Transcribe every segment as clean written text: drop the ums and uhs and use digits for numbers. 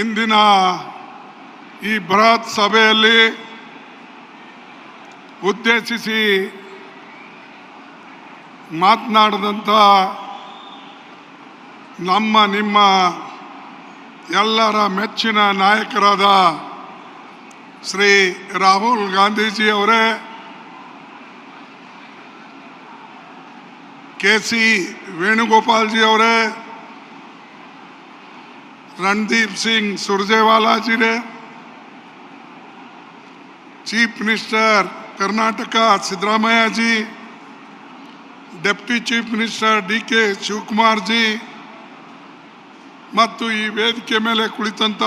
ಇಂದಿನ ಈ ಬೃಹತ್ ಸಭೆಯಲ್ಲಿ ಉದ್ದೇಶಿಸಿ ಮಾತನಾಡಿದಂಥ ನಿಮ್ಮ ಎಲ್ಲರ ಮೆಚ್ಚಿನ ನಾಯಕರಾದ ಶ್ರೀ ರಾಹುಲ್ ಗಾಂಧೀಜಿ ಅವರೇ, ಕೆ.ಸಿ. ವೇಣುಗೋಪಾಲ್ಜಿ ಅವರೇ, ರಣದೀಪ್ ಸಿಂಗ್ ಸುರ್ಜೇವಾಲಾ जी ने, chief minister Karnataka Siddaramaiah ji, deputy chief minister D K. Shivakumar ji ಮತ್ತು ಈ ವೇದಿಕೆ ಮೇಲೆ ಕುಳಿತಂತ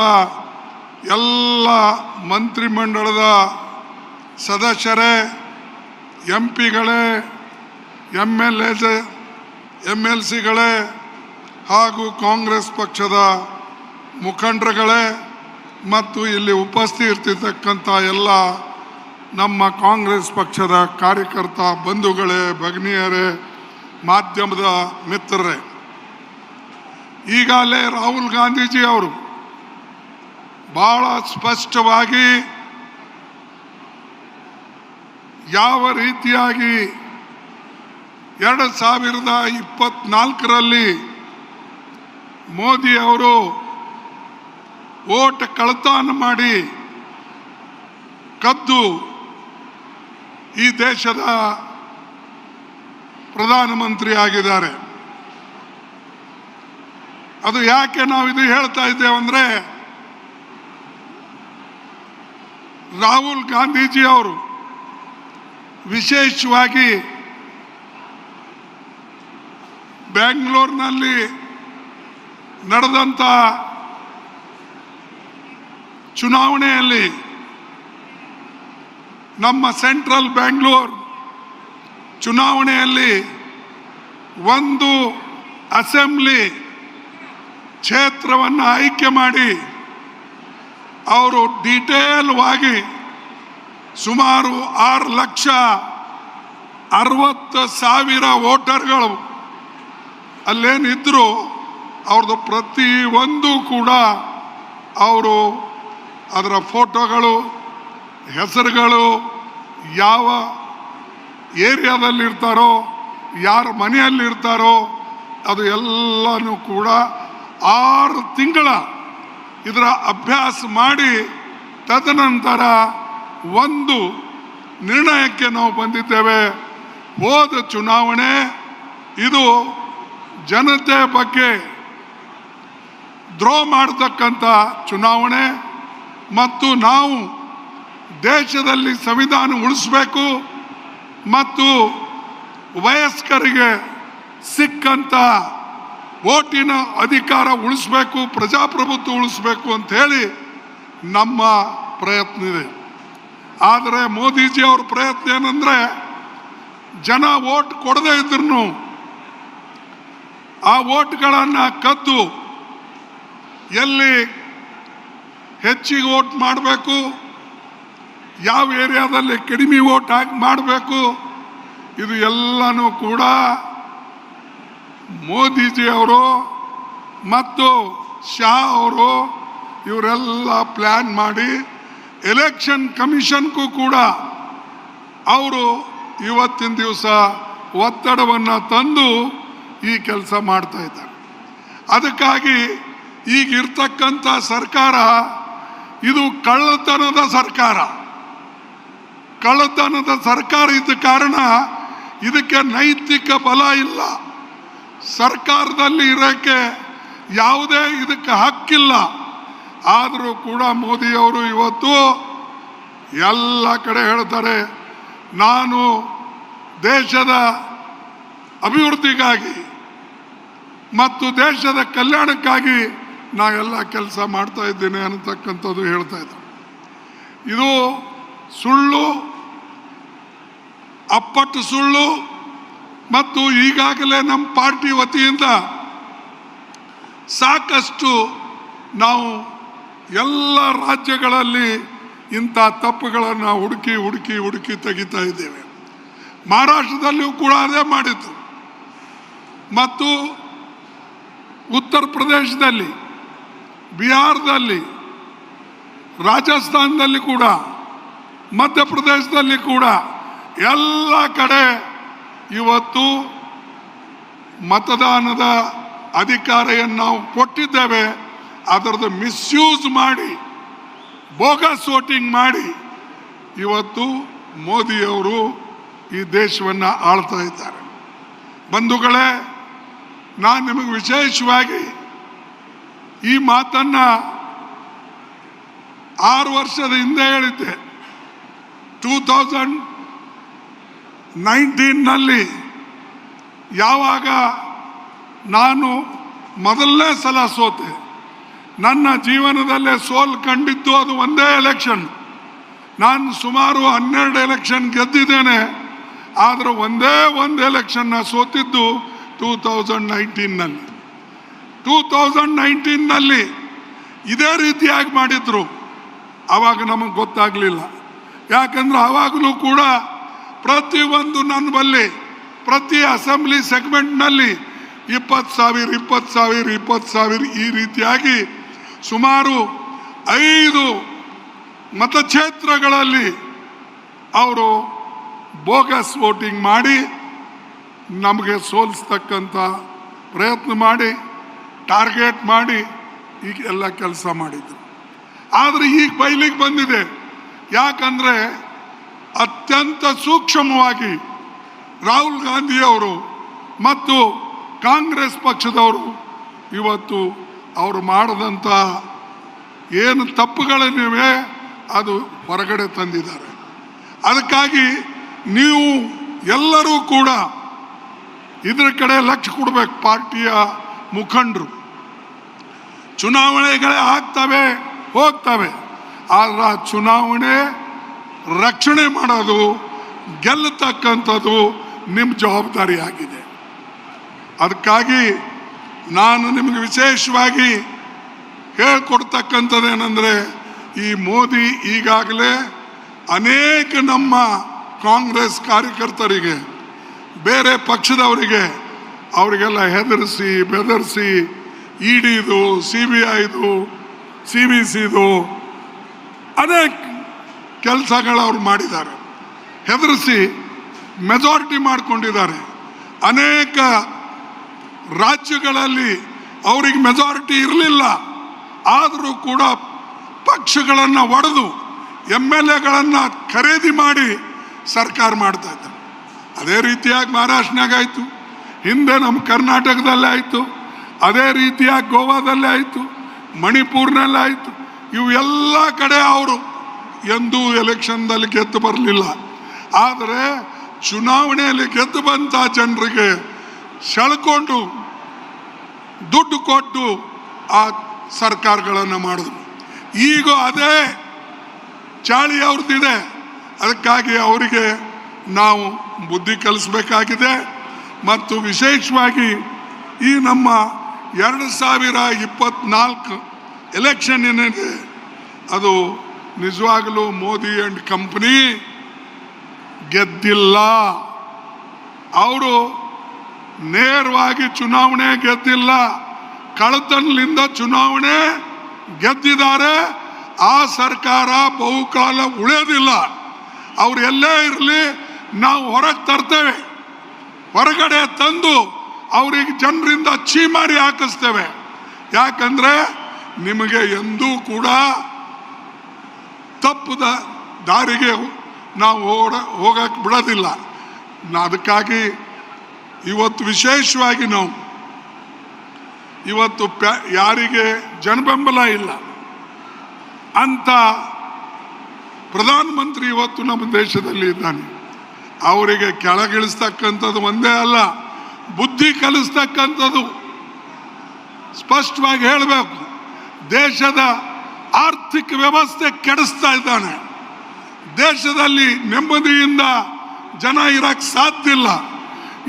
ಎಲ್ಲ ಮಂತ್ರಿಮಂಡಲದ ಸದಸ್ಯರೇ, ಎಂಪಿಗಳೇ, MLCಗಳೇ ಹಾಗೂ ಕಾಂಗ್ರೆಸ್ ಪಕ್ಷದ ಮುಖಂಡರುಗಳೇ ಮತ್ತು ಇಲ್ಲಿ ಉಪಸ್ಥಿತಿರ್ತಕ್ಕಂಥ ಎಲ್ಲ ನಮ್ಮ ಕಾಂಗ್ರೆಸ್ ಪಕ್ಷದ ಕಾರ್ಯಕರ್ತ ಬಂಧುಗಳೇ, ಭಗಿನಿಯರೇ, ಮಾಧ್ಯಮದ ಮಿತ್ರರೇ, ಈಗಾಗಲೇ ರಾಹುಲ್ ಗಾಂಧೀಜಿ ಅವರು ಬಹಳ ಸ್ಪಷ್ಟವಾಗಿ ಯಾವ ರೀತಿಯಾಗಿ 2024ರಲ್ಲಿ ಮೋದಿ ಅವರು ವೋಟ್ ಕಳ್ಳತನ ಮಾಡಿ ಕದ್ದು ಈ ದೇಶದ ಪ್ರಧಾನಮಂತ್ರಿ ಆಗಿದ್ದಾರೆ. ಅದು ಯಾಕೆ ನಾವು ಇದು ಹೇಳ್ತಾ ಇದ್ದೇವೆ ಅಂದರೆ, ರಾಹುಲ್ ಗಾಂಧೀಜಿ ಅವರು ವಿಶೇಷವಾಗಿ ಬೆಂಗಳೂರಿನಲ್ಲಿ ನಡೆದಂಥ ಚುನಾವಣೆಯಲ್ಲಿ ನಮ್ಮ ಸೆಂಟ್ರಲ್ ಬೆಂಗಳೂರು ಚುನಾವಣೆಯಲ್ಲಿ ಒಂದು ಅಸೆಂಬ್ಲಿ ಕ್ಷೇತ್ರವನ್ನು ಆಯ್ಕೆ ಮಾಡಿ ಅವರು ಡೀಟೇಲ್ವಾಗಿ ಸುಮಾರು 6,60,000 ವೋಟರ್ಗಳು ಅಲ್ಲೇನಿದ್ರು ಅವ್ರದ್ದು ಪ್ರತಿಯೊಂದು ಕೂಡ ಅವರು ಅದರ ಫೋಟೋಗಳು, ಹೆಸರುಗಳು, ಯಾವ ಏರಿಯಾದಲ್ಲಿರ್ತಾರೋ, ಯಾರ ಮನೆಯಲ್ಲಿರ್ತಾರೋ ಅದು ಎಲ್ಲನೂ ಕೂಡ 6 ತಿಂಗಳ ಇದರ ಅಭ್ಯಾಸ ಮಾಡಿ ತದನಂತರ ಒಂದು ನಿರ್ಣಯಕ್ಕೆ ನಾವು ಬಂದಿದ್ದೇವೆ. ಹೋದ ಚುನಾವಣೆ ಇದು ಜನತೆ ಬಗ್ಗೆ ದ್ರೋಹ ಮಾಡತಕ್ಕಂಥ ಚುನಾವಣೆ ಮತ್ತು ನಾವು ದೇಶದಲ್ಲಿ ಸಂವಿಧಾನ ಉಳಿಸಬೇಕು ಮತ್ತು ವಯಸ್ಕರಿಗೆ ಸಿಕ್ಕಂಥ ವೋಟಿನ ಅಧಿಕಾರ ಉಳಿಸಬೇಕು, ಪ್ರಜಾಪ್ರಭುತ್ವ ಉಳಿಸಬೇಕು ಅಂತ ಹೇಳಿ ನಮ್ಮ ಪ್ರಯತ್ನ ಇದೆ. ಆದರೆ ಮೋದಿಜಿ ಅವ್ರ ಪ್ರಯತ್ನ ಏನಂದರೆ, ಜನ ವೋಟ್ ಕೊಡದೇ ಇದ್ರು ಆ ವೋಟ್ಗಳನ್ನು ಕದ್ದು ಎಲ್ಲಿ ಹೆಚ್ಚಿಗೆ ವೋಟ್ ಮಾಡಬೇಕು, ಯಾವ ಏರಿಯಾದಲ್ಲಿ ಕಡಿಮೆ ವೋಟ್ ಮಾಡಬೇಕು, ಇದು ಎಲ್ಲನೂ ಕೂಡ ಮೋದಿಜಿಯವರು ಮತ್ತು ಶಾ ಅವರು ಇವರೆಲ್ಲ ಪ್ಲ್ಯಾನ್ ಮಾಡಿ ಎಲೆಕ್ಷನ್ ಕಮಿಷನ್ಗೂ ಕೂಡ ಅವರು ಇವತ್ತಿನ ದಿವಸ ಒತ್ತಡವನ್ನು ತಂದು ಈ ಕೆಲಸ ಮಾಡ್ತಾ ಇದ್ದಾರೆ. ಅದಕ್ಕಾಗಿ ಈಗಿರ್ತಕ್ಕಂಥ ಸರ್ಕಾರ ಇದು ಕಳ್ಳತನದ ಸರ್ಕಾರ ಇದ್ದ ಕಾರಣ ಇದಕ್ಕೆ ನೈತಿಕ ಬಲ ಇಲ್ಲ. ಸರ್ಕಾರದಲ್ಲಿ ಇರೋಕ್ಕೆ ಯಾವುದೇ ಇದಕ್ಕೆ ಹಕ್ಕಿಲ್ಲ. ಆದರೂ ಕೂಡ ಮೋದಿಯವರು ಇವತ್ತು ಎಲ್ಲ ಕಡೆ ಹೇಳ್ತಾರೆ, ನಾನು ದೇಶದ ಅಭಿವೃದ್ಧಿಗಾಗಿ ಮತ್ತು ದೇಶದ ಕಲ್ಯಾಣಕ್ಕಾಗಿ ನಾವೆಲ್ಲ ಕೆಲಸ ಮಾಡ್ತಾ ಇದ್ದೇನೆ ಅನ್ನತಕ್ಕಂಥದ್ದು ಹೇಳ್ತಾ ಇದ್ದಾರೆ. ಇದು ಸುಳ್ಳು, ಅಪ್ಪಟ್ಟು ಸುಳ್ಳು. ಮತ್ತು ಈಗಾಗಲೇ ನಮ್ಮ ಪಾರ್ಟಿ ವತಿಯಿಂದ ಸಾಕಷ್ಟು ನಾವು ಎಲ್ಲ ರಾಜ್ಯಗಳಲ್ಲಿ ಇಂಥ ತಪ್ಪುಗಳನ್ನು ಹುಡುಕಿ ತೆಗಿತಾ ಇದ್ದೇವೆ. ಮಹಾರಾಷ್ಟ್ರದಲ್ಲಿಯೂ ಕೂಡ ಅದೇ ಮಾಡಿತ್ತು ಮತ್ತು ಉತ್ತರ ಪ್ರದೇಶದಲ್ಲಿ ಬಿಹಾರದಲ್ಲಿ, ರಾಜಸ್ಥಾನದಲ್ಲಿ ಕೂಡ, ಮಧ್ಯಪ್ರದೇಶದಲ್ಲಿ ಕೂಡ ಎಲ್ಲ ಕಡೆ ಇವತ್ತು ಮತದಾನದ ಅಧಿಕಾರವನ್ನು ನಾವು ಕೊಟ್ಟಿದ್ದೇವೆ. ಅದರದ್ದು ಮಿಸ್ಯೂಸ್ ಮಾಡಿ, ಬೋಗಸ್ ವೋಟಿಂಗ್ ಮಾಡಿ ಇವತ್ತು ಮೋದಿಯವರು ಈ ದೇಶವನ್ನು ಆಳ್ತಾ ಇದ್ದಾರೆ. ಬಂಧುಗಳೇ, ನಾನು ನಿಮಗೆ ವಿಶೇಷವಾಗಿ ಈ ಮಾತನ್ನು 6 ವರ್ಷದ ಹಿಂದೆ ಹೇಳಿದ್ದೆ. 2019ನಲ್ಲಿ ಯಾವಾಗ ನಾನು ಮೊದಲನೇ ಸಲ ಸೋತೆ, ನನ್ನ ಜೀವನದಲ್ಲೇ ಸೋಲು ಕಂಡಿದ್ದು ಅದು ಒಂದೇ ಎಲೆಕ್ಷನ್. ನಾನು ಸುಮಾರು 12 ಎಲೆಕ್ಷನ್ ಗೆದ್ದಿದ್ದೇನೆ, ಆದರೆ ಒಂದೇ ಒಂದು ಎಲೆಕ್ಷನ್ನ ಸೋತಿದ್ದು 2019ನಲ್ಲಿ. 2019ನಲ್ಲಿ ಇದೇ ರೀತಿಯಾಗಿ ಮಾಡಿದ್ರು. ಆವಾಗ ನಮಗೆ ಗೊತ್ತಾಗಲಿಲ್ಲ. ಯಾಕಂದ್ರೆ ಆವಾಗಲೂ ಕೂಡ ಪ್ರತಿಯೊಂದು ನನ್ನ ಬಲ್ಲಿ ಪ್ರತಿ ಅಸೆಂಬ್ಲಿ ಸೆಗ್ಮೆಂಟ್ನಲ್ಲಿ 20,000 20,000 20,000 ಈ ರೀತಿಯಾಗಿ ಸುಮಾರು 5 ಮತಕ್ಷೇತ್ರಗಳಲ್ಲಿ ಅವರು ಬೋಗಸ್ ವೋಟಿಂಗ್ ಮಾಡಿ ನಮಗೆ ಸೋಲಿಸ್ತಕ್ಕಂಥ ಪ್ರಯತ್ನ ಮಾಡಿ, ಟಾರ್ಗೆಟ್ ಮಾಡಿ ಈಗ ಎಲ್ಲ ಕೆಲಸ ಮಾಡಿದ್ರು. ಆದರೆ ಈಗ ಬಯಲಿಗೆ ಬಂದಿದೆ. ಯಾಕಂದರೆ ಅತ್ಯಂತ ಸೂಕ್ಷ್ಮವಾಗಿ ರಾಹುಲ್ ಗಾಂಧಿಯವರು ಮತ್ತು ಕಾಂಗ್ರೆಸ್ ಪಕ್ಷದವರು ಇವತ್ತು ಅವರು ಮಾಡದಂಥ ಏನು ತಪ್ಪುಗಳನ್ನಿವೆ ಅದು ಹೊರಗಡೆ ತಂದಿದ್ದಾರೆ. ಅದಕ್ಕಾಗಿ ನೀವು ಎಲ್ಲರೂ ಕೂಡ ಇದರ ಕಡೆ ಲಕ್ಷ್ಯ ಕೊಡಬೇಕು. ಪಾರ್ಟಿಯ ಮುಖಂಡರು ಚುನಾವಣೆಗಳೇ ಆಗ್ತವೆ ಹೋಗ್ತವೆ, ಆದರೆ ಆ ಚುನಾವಣೆ ರಕ್ಷಣೆ ಮಾಡೋದು, ಗೆಲ್ಲತಕ್ಕಂಥದ್ದು ನಿಮ್ಮ ಜವಾಬ್ದಾರಿ ಆಗಿದೆ. ಅದಕ್ಕಾಗಿ ನಾನು ನಿಮಗೆ ವಿಶೇಷವಾಗಿ ಹೇಳ್ಕೊಡ್ತಕ್ಕಂಥದ್ದೇನೆಂದರೆ, ಈ ಮೋದಿ ಈಗಾಗಲೇ ಅನೇಕ ನಮ್ಮ ಕಾಂಗ್ರೆಸ್ ಕಾರ್ಯಕರ್ತರಿಗೆ, ಬೇರೆ ಪಕ್ಷದವರಿಗೆ ಅವರಿಗೆಲ್ಲ ಹೆದರಿಸಿ ಬೆದರಿಸಿ ಇಡಿದು, CBIದು, CBCದು ಅನೇಕ ಕೆಲಸಗಳು ಅವ್ರು ಮಾಡಿದ್ದಾರೆ. ಹೆದರಿಸಿ ಮೆಜಾರಿಟಿ ಮಾಡಿಕೊಂಡಿದ್ದಾರೆ. ಅನೇಕ ರಾಜ್ಯಗಳಲ್ಲಿ ಅವರಿಗೆ ಮೆಜಾರಿಟಿ ಇರಲಿಲ್ಲ, ಆದರೂ ಕೂಡ ಪಕ್ಷಗಳನ್ನು ಒಡೆದು MLAಗಳನ್ನು ಖರೀದಿ ಮಾಡಿ ಸರ್ಕಾರ ಮಾಡ್ತಾ ಇದ್ದಾರೆ. ಅದೇ ರೀತಿಯಾಗಿ ಮಹಾರಾಷ್ಟ್ರನಾಗ ಆಯಿತು, ಹಿಂದೆ ನಮ್ಮ ಕರ್ನಾಟಕದಲ್ಲೇ ಆಯಿತು, ಅದೇ ರೀತಿಯಾಗಿ ಗೋವಾದಲ್ಲೇ ಆಯಿತು, ಮಣಿಪುರ್ನಲ್ಲೇ ಆಯಿತು. ಇವು ಎಲ್ಲ ಕಡೆ ಅವರು ಎಂದೂ ಎಲೆಕ್ಷನ್ದಲ್ಲಿ ಗೆದ್ದು ಬರಲಿಲ್ಲ. ಆದರೆ ಚುನಾವಣೆಯಲ್ಲಿ ಗೆದ್ದು ಬಂತ ಜನರಿಗೆ ಸೆಳ್ಕೊಂಡು ದುಡ್ಡು ಕೊಟ್ಟು ಆ ಸರ್ಕಾರಗಳನ್ನು ಮಾಡಿದ್ರು. ಈಗ ಅದೇ ಚಾಳಿ ಅವ್ರದ್ದಿದೆ. ಅದಕ್ಕಾಗಿ ಅವರಿಗೆ ನಾವು ಬುದ್ಧಿ ಕಲಿಸ್ಬೇಕಾಗಿದೆ. ಮತ್ತು ವಿಶೇಷವಾಗಿ ಈ ನಮ್ಮ 2024 ಎಲೆಕ್ಷನ್ ಏನಿದೆ ಅದು ನಿಜವಾಗಲೂ ಮೋದಿ ಆ್ಯಂಡ್ ಕಂಪನಿ ಗೆದ್ದಿಲ್ಲ. ಅವರು ನೇರವಾಗಿ ಚುನಾವಣೆ ಗೆದ್ದಿಲ್ಲ, ಕಳ್ಳತನದಿಂದ ಚುನಾವಣೆ ಗೆದ್ದಿದ್ದಾರೆ. ಆ ಸರ್ಕಾರ ಬಹುಕಾಲ ಉಳಿಯೋದಿಲ್ಲ. ಅವ್ರು ಎಲ್ಲೇ ಇರಲಿ ನಾವು ಹೊರಗೆ ತರ್ತೇವೆ, ಹೊರಗಡೆ ತಂದು ಅವ್ರಿಗೆ ಜನರಿಂದ ಚೀಮಾರಿ ಹಾಕಿಸ್ತೇವೆ. ಯಾಕಂದರೆ ನಿಮಗೆ ಎಂದೂ ಕೂಡ ತಪ್ಪದ ದಾರಿಗೆ ನಾವು ಹೋಗಕ್ಕೆ ಬಿಡೋದಿಲ್ಲ. ಅದಕ್ಕಾಗಿ ಇವತ್ತು ವಿಶೇಷವಾಗಿ ನಾವು ಇವತ್ತು ಯಾರಿಗೆ ಜನಬೆಂಬಲ ಇಲ್ಲ ಅಂತ ಪ್ರಧಾನಮಂತ್ರಿ ಇವತ್ತು ನಮ್ಮ ದೇಶದಲ್ಲಿ ಇದ್ದಾನೆ. ಅವರಿಗೆ ಕೆಳಗಿಳಿಸ್ತಕ್ಕಂಥದ್ದು ಒಂದೇ ಅಲ್ಲ, ಬುದ್ಧಿ ಕಲಿಸ್ತಕ್ಕಂಥದ್ದು ಸ್ಪಷ್ಟವಾಗಿ ಹೇಳಬೇಕು. ದೇಶದ ಆರ್ಥಿಕ ವ್ಯವಸ್ಥೆ ಕೆಡಿಸ್ತಾ ಇದ್ದಾನೆ. ದೇಶದಲ್ಲಿ ನೆಮ್ಮದಿಯಿಂದ ಜನ ಇರಕ್ಕೆ ಸಾಧ್ಯ ಇಲ್ಲ.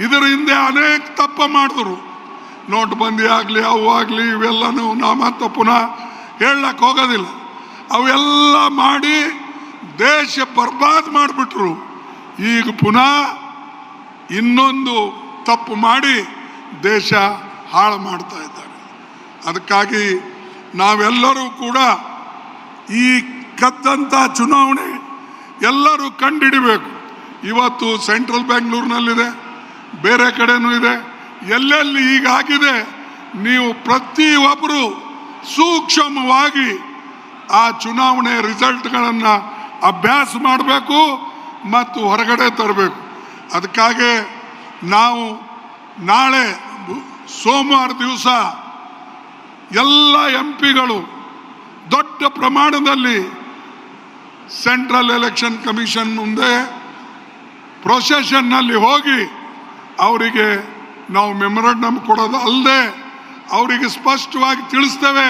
ಇದರ ಹಿಂದೆ ಅನೇಕ ತಪ್ಪು ಮಾಡಿದ್ರು. ನೋಟ್ ಬಂದಿ ಆಗಲಿ, ಅವು ಆಗಲಿ, ಇವೆಲ್ಲನೂ ನಾ ಮತ್ತೆ ಪುನಃ ಹೇಳಕ್ಕೆ ಹೋಗೋದಿಲ್ಲ. ಅವೆಲ್ಲ ಮಾಡಿ ದೇಶ ಬರ್ಬಾದ್ ಮಾಡಿಬಿಟ್ರು. ಈಗ ಪುನಃ ಇನ್ನೊಂದು ತಪ್ಪು ಮಾಡಿ ದೇಶ ಹಾಳು ಮಾಡ್ತಾ ಇದ್ದಾರೆ. ಅದಕ್ಕಾಗಿ ನಾವೆಲ್ಲರೂ ಕೂಡ ಈ ಕದ್ದಂಥ ಚುನಾವಣೆ ಎಲ್ಲರೂ ಕಂಡುಹಿಡಿಬೇಕು. ಇವತ್ತು ಸೆಂಟ್ರಲ್ ಬೆಂಗಳೂರಿನಲ್ಲಿದೆ, ಬೇರೆ ಕಡೆನೂ ಇದೆ. ಎಲ್ಲೆಲ್ಲಿ ಹೀಗಾಗಿದೆ ನೀವು ಪ್ರತಿಯೊಬ್ಬರು ಸೂಕ್ಷ್ಮವಾಗಿ ಆ ಚುನಾವಣೆ ರಿಸಲ್ಟ್ಗಳನ್ನು ಅಭ್ಯಾಸ ಮಾಡಬೇಕು ಮತ್ತು ಹೊರಗಡೆ ತರಬೇಕು. ಅದಕ್ಕಾಗಿ ನಾವು ನಾಳೆ ಸೋಮವಾರ ದಿವಸ ಎಲ್ಲ MP ಗಳು ದೊಡ್ಡ ಪ್ರಮಾಣದಲ್ಲಿ ಸೆಂಟ್ರಲ್ ಎಲೆಕ್ಷನ್ ಕಮಿಷನ್ ಮುಂದೆ ಪ್ರೊಸೆಷನ್ನಲ್ಲಿ ಹೋಗಿ ಅವರಿಗೆ ನಾವು ಮೆಮೊರಂಡಮ್ ಕೊಡೋದು ಅಲ್ಲದೆ ಅವರಿಗೆ ಸ್ಪಷ್ಟವಾಗಿ ತಿಳಿಸ್ತೇವೆ,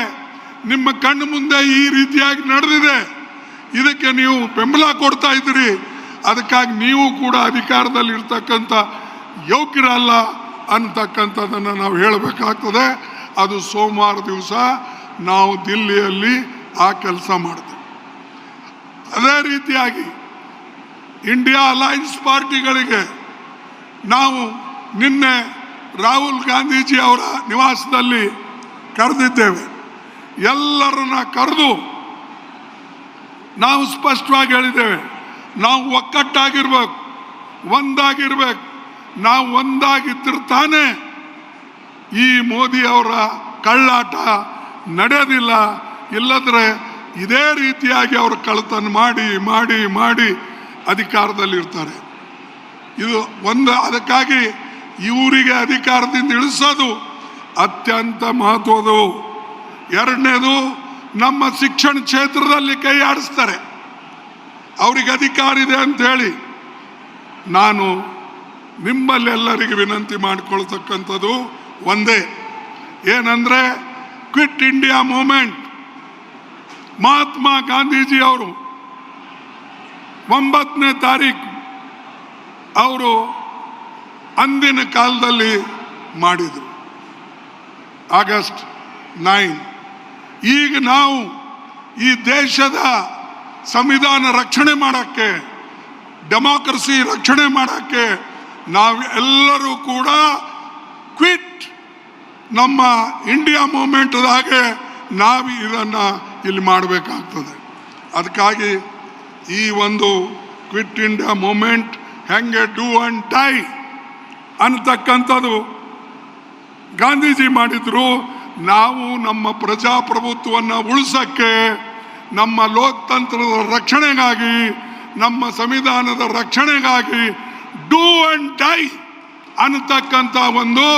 ನಿಮ್ಮ ಕಣ್ಣು ಮುಂದೆ ಈ ರೀತಿಯಾಗಿ ನಡೆದಿದೆ, ಇದಕ್ಕೆ ನೀವು ಬೆಂಬಲ ಕೊಡ್ತಾ ಇದ್ದೀರಿ, ಅದಕ್ಕಾಗಿ ನೀವು ಕೂಡ ಅಧಿಕಾರದಲ್ಲಿ ಇರ್ತಕ್ಕಂಥ ಯೋಗ್ಯರಲ್ಲ ಅಂತಕ್ಕಂಥದ್ದನ್ನು ನಾವು ಹೇಳಬೇಕಾಗ್ತದೆ. ಅದು ಸೋಮವಾರ ದಿವಸ ನಾವು ದಿಲ್ಲಿಯಲ್ಲಿ ಆ ಕೆಲಸ ಮಾಡ್ತೇವೆ. ಅದೇ ರೀತಿಯಾಗಿ ಇಂಡಿಯಾ ಅಲೈನ್ಸ್ ಪಾರ್ಟಿಗಳಿಗೆ ನಾವು ನಿನ್ನೆ ರಾಹುಲ್ ಗಾಂಧೀಜಿ ಅವರ ನಿವಾಸದಲ್ಲಿ ಕರೆದಿದ್ದೇವೆ. ಎಲ್ಲರನ್ನ ಕರೆದು ನಾವು ಸ್ಪಷ್ಟವಾಗಿ ಹೇಳಿದ್ದೇವೆ, ನಾವು ಒಕ್ಕಟ್ಟಾಗಿರ್ಬೇಕು, ಒಂದಾಗಿರ್ಬೇಕು. ನಾವು ಒಂದಾಗಿದ್ದಿರ್ತಾನೆ ಈ ಮೋದಿ ಅವರ ಕಳ್ಳಾಟ ನಡೆಯೋದಿಲ್ಲ. ಇಲ್ಲದ್ರೆ ಇದೇ ರೀತಿಯಾಗಿ ಅವರು ಕಳ್ಳತನ ಮಾಡಿ ಮಾಡಿ ಮಾಡಿ ಅಧಿಕಾರದಲ್ಲಿರ್ತಾರೆ. ಇದು ಒಂದು. ಅದಕ್ಕಾಗಿ ಇವರಿಗೆ ಅಧಿಕಾರದಿಂದ ಇಳಿಸೋದು ಅತ್ಯಂತ ಮಹತ್ವದು. ಎರಡನೇದು, ನಮ್ಮ ಶಿಕ್ಷಣ ಕ್ಷೇತ್ರದಲ್ಲಿ ಕೈ ಆಡಿಸ್ತಾರೆ, ಅವರಿಗೆ ಅಧಿಕಾರ ಇದೆ ಅಂತ ಹೇಳಿ. ನಾನು ನಿಮ್ಮಲ್ಲೆಲ್ಲರಿಗೆ ವಿನಂತಿ ಮಾಡಿಕೊಳ್ತಕ್ಕಂಥದ್ದು ಒಂದೇ, ಏನಂದರೆ quit India movement. Mahatma Gandhiji ಅವರು 9ನೇ ತಾರೀಕು ಅವರು ಅಂದಿನ ಕಾಲದಲ್ಲಿ ಮಾಡಿದರು, ಆಗಸ್ಟ್ 9. ಈಗ ನಾವು ಈ ದೇಶದ ಸಂವಿಧಾನ ರಕ್ಷಣೆ ಮಾಡೋಕ್ಕೆ, ಡೆಮಾಕ್ರಸಿ ರಕ್ಷಣೆ ಮಾಡೋಕ್ಕೆ ನಾವು ಎಲ್ಲರೂ ಕೂಡ ಕ್ವಿಟ್ ನಮ್ಮ ಇಂಡಿಯಾ ಮೂವ್ಮೆಂಟ್ದಾಗೆ ನಾವು ಇದನ್ನು ಇಲ್ಲಿ ಮಾಡಬೇಕಾಗ್ತದೆ. ಅದಕ್ಕಾಗಿ ಈ ಒಂದು ಕ್ವಿಟ್ ಇಂಡಿಯಾ ಮೂವ್ಮೆಂಟ್ ಹೆಂಗೆ ಡೂ ಆ್ಯಂಡ್ ಡೈ ಅನ್ನತಕ್ಕಂಥದ್ದು ಗಾಂಧೀಜಿ ಮಾಡಿದ್ರು. ನಾವು ನಮ್ಮ ಪ್ರಜಾಪ್ರಭುತ್ವವನ್ನು ಉಳಿಸೋಕ್ಕೆ, ನಮ್ಮ ಲೋಕತಂತ್ರದ ರಕ್ಷಣೆಗಾಗಿ, ನಮ್ಮ ಸಂವಿಧಾನದ ರಕ್ಷಣೆಗಾಗಿ ಡೂ ಆ್ಯಂಡ್ ಡೈ ಅನ್ನತಕ್ಕಂಥ ಒಂದು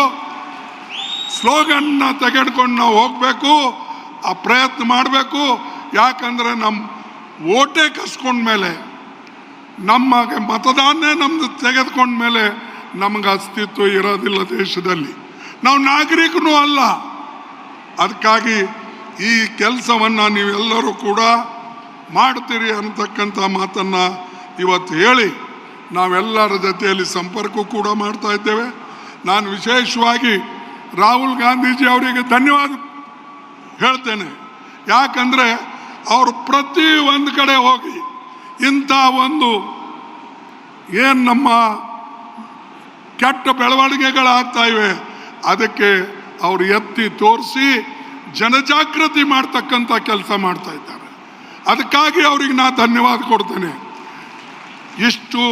ಸ್ಲೋಗನ್ನ ತೆಗೆದುಕೊಂಡು ನಾವು ಹೋಗಬೇಕು, ಆ ಪ್ರಯತ್ನ ಮಾಡಬೇಕು. ಯಾಕಂದರೆ ನಮ್ಮ ಓಟೇ ಕಸ್ಕೊಂಡ್ಮೇಲೆ, ನಮಗೆ ಮತದಾನ ನಮ್ಮದು ತೆಗೆದುಕೊಂಡ್ಮೇಲೆ ನಮಗೆ ಅಸ್ತಿತ್ವ ಇರೋದಿಲ್ಲ ದೇಶದಲ್ಲಿ, ನಾವು ನಾಗರಿಕನೂ ಅಲ್ಲ. ಅದಕ್ಕಾಗಿ ಈ ಕೆಲಸವನ್ನು ನೀವೆಲ್ಲರೂ ಕೂಡ ಮಾಡ್ತೀರಿ ಅನ್ನತಕ್ಕಂಥ ಮಾತನ್ನು ಇವತ್ತು ಹೇಳಿ ನಾವೆಲ್ಲರ ಜೊತೆಯಲ್ಲಿ ಸಂಪರ್ಕ ಕೂಡ ಮಾಡ್ತಾ ಇದ್ದೇವೆ. ನಾನು ವಿಶೇಷವಾಗಿ ರಾಹುಲ್ ಗಾಂಧೀಜಿ ಅವರಿಗೆ ಧನ್ಯವಾದ ಹೇಳ್ತೇನೆ. ಯಾಕಂದರೆ ಅವರು ಪ್ರತಿ ಒಂದು ಕಡೆ ಹೋಗಿ ಇಂಥ ಒಂದು ಏನು ನಮ್ಮ ಕೆಟ್ಟ ಬೆಳವಣಿಗೆಗಳಾಗ್ತಾ ಇವೆ ಅದಕ್ಕೆ ಅವರು ಎತ್ತಿ ತೋರಿಸಿ ಜನಜಾಗೃತಿ ಮಾಡ್ತಕ್ಕಂಥ ಕೆಲಸ ಮಾಡ್ತಾ ಇದ್ದಾರೆ. ಅದಕ್ಕಾಗಿ ಅವರಿಗೆ ನಾನು ಧನ್ಯವಾದ ಕೊಡ್ತೇನೆ. ಇಷ್ಟು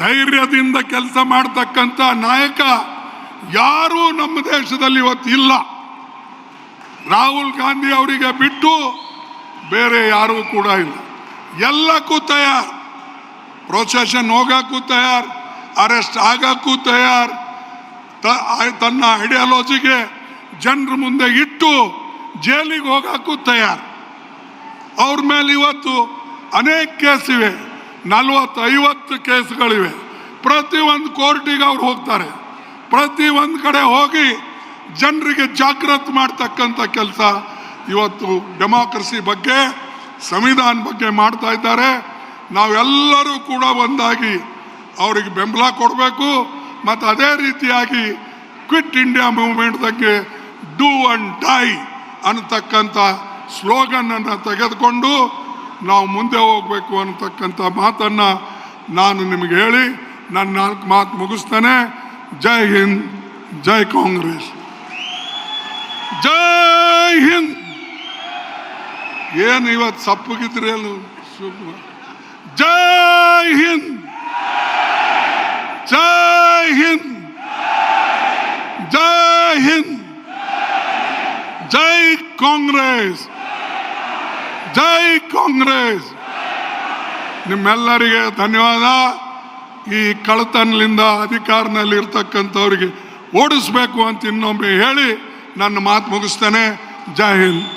ಧೈರ್ಯದಿಂದ ಕೆಲಸ ಮಾಡ್ತಕ್ಕಂಥ ನಾಯಕ ಯಾರೂ ನಮ್ಮ ದೇಶದಲ್ಲಿ ಇವತ್ತು ಇಲ್ಲ. ರಾಹುಲ್ ಗಾಂಧಿ ಅವರಿಗೆ ಬಿಟ್ಟು ಬೇರೆ ಯಾರೂ ಕೂಡ ಇಲ್ಲ. ಎಲ್ಲಕ್ಕೂ ತಯಾರು, ಪ್ರೊಸೆಷನ್ ಹೋಗೋಕ್ಕೂ ತಯಾರು, ಅರೆಸ್ಟ್ ಆಗೋಕ್ಕೂ ತಯಾರು, ತನ್ನ ಐಡಿಯಾಲಜಿಗೆ ಜನರ ಮುಂದೆ ಇಟ್ಟು ಜೈಲಿಗೆ ಹೋಗೋಕ್ಕೂ ತಯಾರು. ಅವ್ರ ಮೇಲೆ ಇವತ್ತು ಅನೇಕ ಕೇಸ್ ಇವೆ, 40-50 ಕೇಸ್ಗಳಿವೆ. ಪ್ರತಿಯೊಂದು ಕೋರ್ಟಿಗೆ ಅವ್ರು ಹೋಗ್ತಾರೆ, ಪ್ರತಿಯೊಂದು ಕಡೆ ಹೋಗಿ ಜನರಿಗೆ ಜಾಗೃತಿ ಮಾಡ್ತಕ್ಕಂಥ ಕೆಲಸ ಇವತ್ತು ಡೆಮಾಕ್ರಸಿ ಬಗ್ಗೆ, ಸಂವಿಧಾನ ಬಗ್ಗೆ ಮಾಡ್ತಾ ಇದ್ದಾರೆ. ನಾವೆಲ್ಲರೂ ಕೂಡ ಒಂದಾಗಿ ಅವರಿಗೆ ಬೆಂಬಲ ಕೊಡಬೇಕು. ಮತ್ತು ಅದೇ ರೀತಿಯಾಗಿ ಕ್ವಿಟ್ ಇಂಡಿಯಾ ಮೂವ್ಮೆಂಟ್ ಬಗ್ಗೆ ಡೂ ಆ್ಯಂಡ್ ಡೈ ಅನ್ನತಕ್ಕಂಥ ಸ್ಲೋಗನನ್ನು ತೆಗೆದುಕೊಂಡು ನಾವು ಮುಂದೆ ಹೋಗಬೇಕು ಅನ್ನತಕ್ಕಂಥ ಮಾತನ್ನು ನಾನು ನಿಮಗೆ ಹೇಳಿ ನನ್ನ 4 ಮಾತು ಮುಗಿಸ್ತೇನೆ. ಜೈ ಹಿಂದ್, ಜೈ ಕಾಂಗ್ರೆಸ್, ಜೈ ಹಿಂದ್. ಏನು ಇವತ್ತು ಸಪ್ಪಗಿದ್ರಿ ಅಲ್ಲ. ಜೈ ಹಿಂದ್, ಜೈ ಹಿಂದ್, ಜೈ ಹಿಂದ್, ಜೈ ಕಾಂಗ್ರೆಸ್, ಜೈ ಕಾಂಗ್ರೆಸ್. ನಿಮ್ಮೆಲ್ಲರಿಗೆ ಧನ್ಯವಾದ. ಈ ಕಳ್ಳತನದಿಂದ ಅಧಿಕಾರದಲ್ಲಿ ಇರ್ತಕ್ಕಂಥವ್ರಿಗೆ ಓಡಿಸ್ಬೇಕು ಅಂತ ಇನ್ನೊಮ್ಮೆ ಹೇಳಿ ನನ್ನ ಮಾತು ಮುಗಿಸ್ತೇನೆ. ಜೈ ಹಿಂದ್.